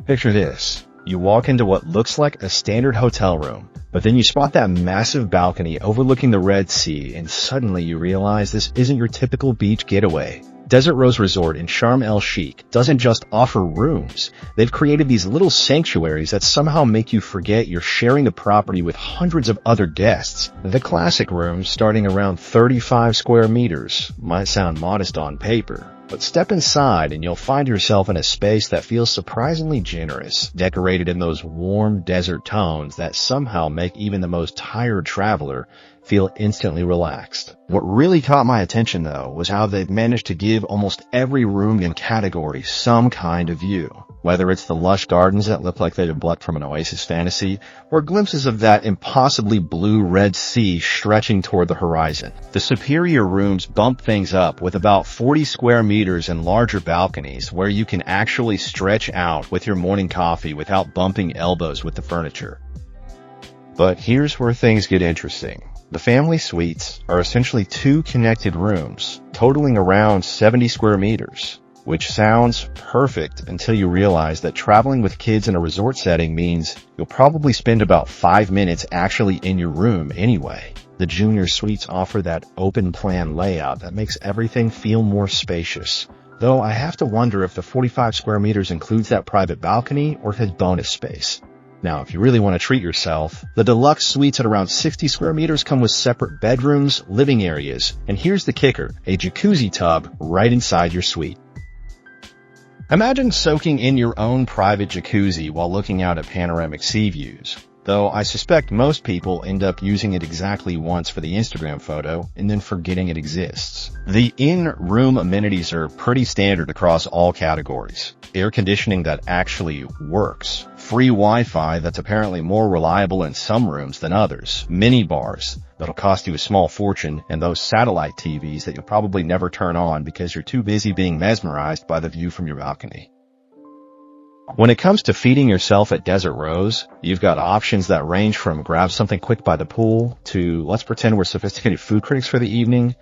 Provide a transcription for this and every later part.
Picture this. You walk into what looks like a standard hotel room, but then you spot that massive balcony overlooking the Red Sea, and suddenly you realize this isn't your typical beach getaway. Desert Rose Resort in Sharm El Sheikh doesn't just offer rooms. They've created these little sanctuaries that somehow make you forget you're sharing the property with hundreds of other guests. The classic rooms, starting around 35 square meters, might sound modest on paper. But step inside and you'll find yourself in a space that feels surprisingly generous, decorated in those warm desert tones that somehow make even the most tired traveler feel instantly relaxed. What really caught my attention, though, was how they've managed to give almost every room and category some kind of view. Whether it's the lush gardens that look like they've been plucked from an Oasis fantasy, or glimpses of that impossibly blue Red Sea stretching toward the horizon. The superior rooms bump things up with about 40 square meters and larger balconies where you can actually stretch out with your morning coffee without bumping elbows with the furniture. But here's where things get interesting. The family suites are essentially two connected rooms, totaling around 70 square meters, which sounds perfect until you realize that traveling with kids in a resort setting means you'll probably spend about 5 minutes actually in your room anyway. The junior suites offer that open plan layout that makes everything feel more spacious, though I have to wonder if the 45 square meters includes that private balcony or if it's bonus space. Now, if you really want to treat yourself, the deluxe suites at around 60 square meters come with separate bedrooms, living areas, and here's the kicker, a jacuzzi tub right inside your suite. Imagine soaking in your own private jacuzzi while looking out at panoramic sea views, though I suspect most people end up using it exactly once for the Instagram photo and then forgetting it exists. The in-room amenities are pretty standard across all categories. Air conditioning that actually works. Free Wi-Fi that's apparently more reliable in some rooms than others. Mini bars that'll cost you a small fortune, and those satellite TVs that you'll probably never turn on because you're too busy being mesmerized by the view from your balcony. When it comes to feeding yourself at Desert Rose, you've got options that range from grab something quick by the pool to let's pretend we're sophisticated food critics for the evening.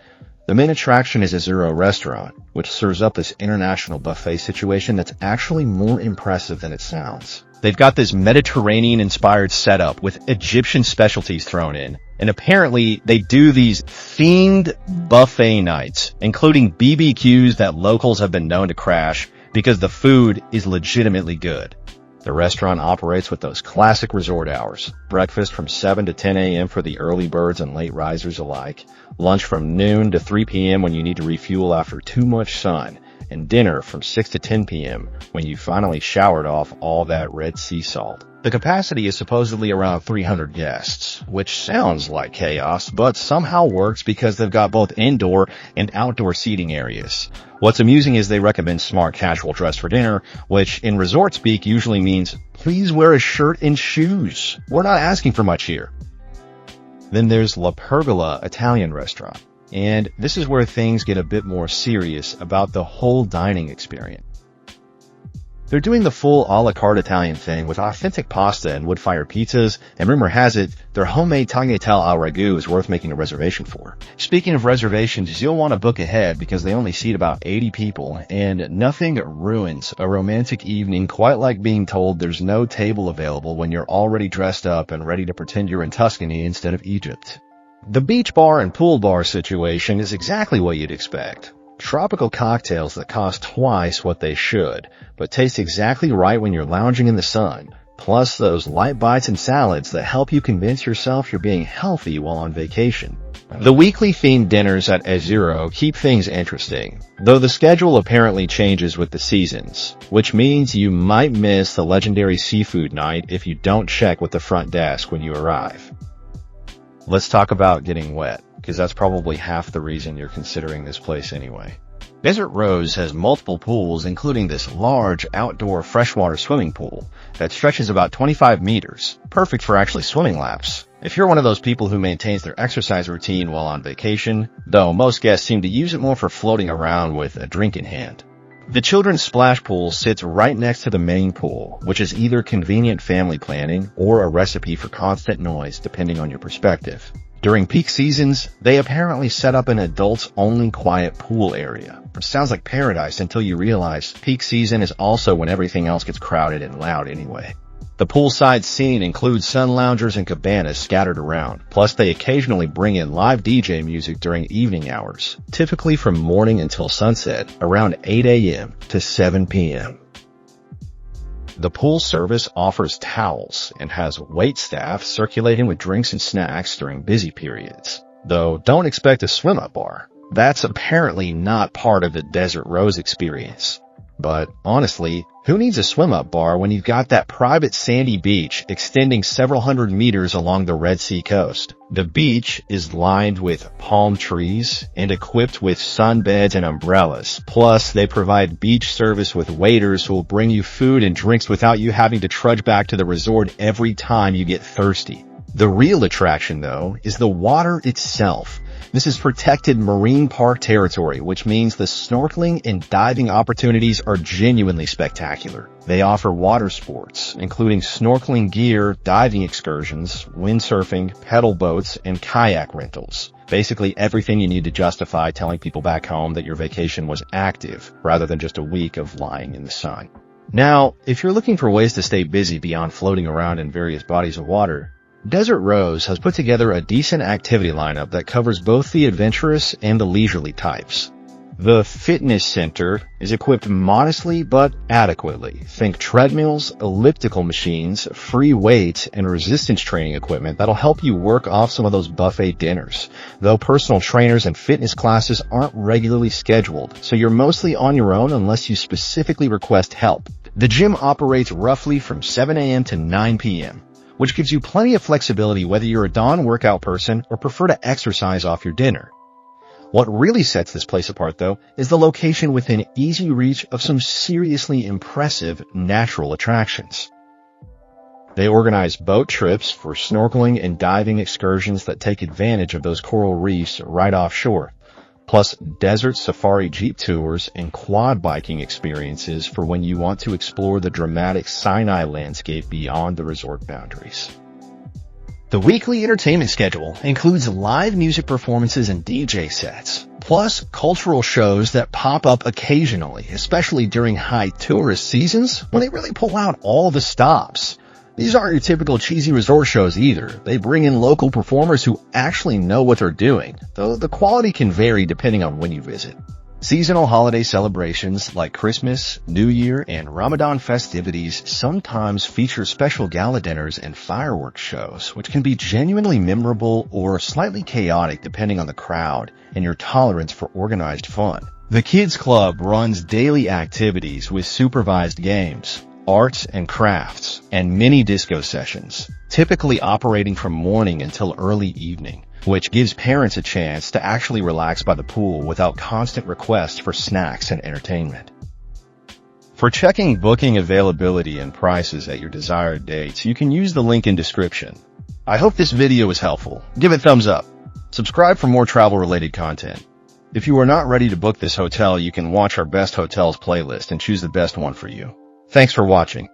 The main attraction is Azzurro restaurant, which serves up this international buffet situation that's actually more impressive than it sounds. They've got this Mediterranean-inspired setup with Egyptian specialties thrown in. And apparently, they do these themed buffet nights, including BBQs that locals have been known to crash because the food is legitimately good. The restaurant operates with those classic resort hours. Breakfast from 7 to 10 a.m. for the early birds and late risers alike. Lunch from noon to 3 p.m. when you need to refuel after too much sun. And dinner from 6 to 10 p.m. when you finally showered off all that Red Sea salt. The capacity is supposedly around 300 guests, which sounds like chaos, but somehow works because they've got both indoor and outdoor seating areas. What's amusing is they recommend smart casual dress for dinner, which in resort speak usually means, please wear a shirt and shoes. We're not asking for much here. Then there's La Pergola Italian restaurant. And this is where things get a bit more serious about the whole dining experience. They're doing the full a la carte Italian thing with authentic pasta and wood-fired pizzas, and rumor has it, their homemade tagliatelle al ragu is worth making a reservation for. Speaking of reservations, you'll want to book ahead because they only seat about 80 people, and nothing ruins a romantic evening quite like being told there's no table available when you're already dressed up and ready to pretend you're in Tuscany instead of Egypt. The beach bar and pool bar situation is exactly what you'd expect. Tropical cocktails that cost twice what they should, but taste exactly right when you're lounging in the sun. Plus those light bites and salads that help you convince yourself you're being healthy while on vacation. The weekly themed dinners at Azzurro keep things interesting, though the schedule apparently changes with the seasons, which means you might miss the legendary seafood night if you don't check with the front desk when you arrive. Let's talk about getting wet, because that's probably half the reason you're considering this place anyway. Desert Rose has multiple pools, including this large outdoor freshwater swimming pool that stretches about 25 meters, perfect for actually swimming laps. If you're one of those people who maintains their exercise routine while on vacation, though most guests seem to use it more for floating around with a drink in hand. The children's splash pool sits right next to the main pool, which is either convenient family planning or a recipe for constant noise depending on your perspective. During peak seasons, they apparently set up an adults-only quiet pool area. It sounds like paradise until you realize peak season is also when everything else gets crowded and loud anyway. The poolside scene includes sun loungers and cabanas scattered around, plus they occasionally bring in live DJ music during evening hours, typically from morning until sunset, around 8 a.m. to 7 p.m. The pool service offers towels and has wait staff circulating with drinks and snacks during busy periods. Though don't expect a swim-up bar. That's apparently not part of the Desert Rose experience. But honestly, who needs a swim-up bar when you've got that private sandy beach extending several hundred meters along the Red Sea coast? The beach is lined with palm trees and equipped with sunbeds and umbrellas. Plus, they provide beach service with waiters who will bring you food and drinks without you having to trudge back to the resort every time you get thirsty. The real attraction, though, is the water itself. This is protected marine park territory, which means the snorkeling and diving opportunities are genuinely spectacular. They offer water sports, including snorkeling gear, diving excursions, windsurfing, pedal boats, and kayak rentals. Basically everything you need to justify telling people back home that your vacation was active, rather than just a week of lying in the sun. Now, if you're looking for ways to stay busy beyond floating around in various bodies of water, Desert Rose has put together a decent activity lineup that covers both the adventurous and the leisurely types. The fitness center is equipped modestly but adequately. Think treadmills, elliptical machines, free weights, and resistance training equipment that'll help you work off some of those buffet dinners. Though personal trainers and fitness classes aren't regularly scheduled, so you're mostly on your own unless you specifically request help. The gym operates roughly from 7 a.m. to 9 p.m. which gives you plenty of flexibility whether you're a dawn workout person or prefer to exercise off your dinner. What really sets this place apart, though, is the location within easy reach of some seriously impressive natural attractions. They organize boat trips for snorkeling and diving excursions that take advantage of those coral reefs right offshore, plus desert safari jeep tours and quad biking experiences for when you want to explore the dramatic Sinai landscape beyond the resort boundaries. The weekly entertainment schedule includes live music performances and DJ sets, plus cultural shows that pop up occasionally, especially during high tourist seasons when they really pull out all the stops. These aren't your typical cheesy resort shows either. They bring in local performers who actually know what they're doing, though the quality can vary depending on when you visit. Seasonal holiday celebrations like Christmas, New Year, and Ramadan festivities sometimes feature special gala dinners and fireworks shows, which can be genuinely memorable or slightly chaotic depending on the crowd and your tolerance for organized fun. The Kids Club runs daily activities with supervised games, arts and crafts, and mini disco sessions, typically operating from morning until early evening, which gives parents a chance to actually relax by the pool without constant requests for snacks and entertainment. For checking booking availability and prices at your desired dates, you can use the link in description. I hope this video was helpful. Give it a thumbs up. Subscribe for more travel-related content. If you are not ready to book this hotel, you can watch our best hotels playlist and choose the best one for you. Thanks for watching.